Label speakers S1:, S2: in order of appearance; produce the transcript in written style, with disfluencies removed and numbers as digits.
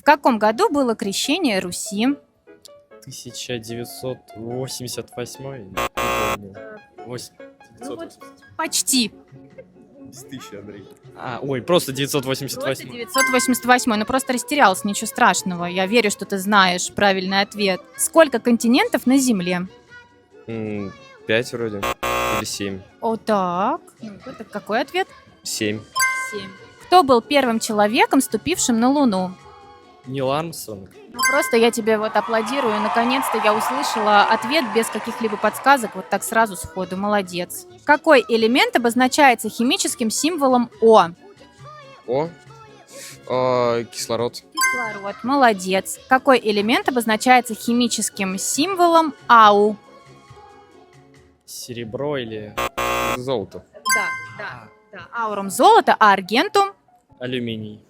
S1: каком году было крещение Руси?
S2: 1988, не помню. 980.
S1: Почти.
S2: Без тысячи, Андрей. Ой, просто 988.
S1: 988, ну просто растерялся, ничего страшного. Я верю, что ты знаешь правильный ответ. Сколько континентов на Земле?
S2: 5 вроде. Или 7.
S1: О, так. Ну, это какой ответ?
S2: 7.
S1: 7. Кто был первым человеком, ступившим на Луну?
S2: Нил Армстронг.
S1: Ну, просто я тебе вот аплодирую. Наконец-то я услышала ответ без каких-либо подсказок. Вот так сразу сходу. Молодец. Какой элемент обозначается химическим символом О?
S2: Кислород.
S1: Кислород. Молодец. Какой элемент обозначается химическим символом АУ?
S2: Серебро или золото.
S1: Да. Аурум золото, а аргентум?
S2: Алюминий.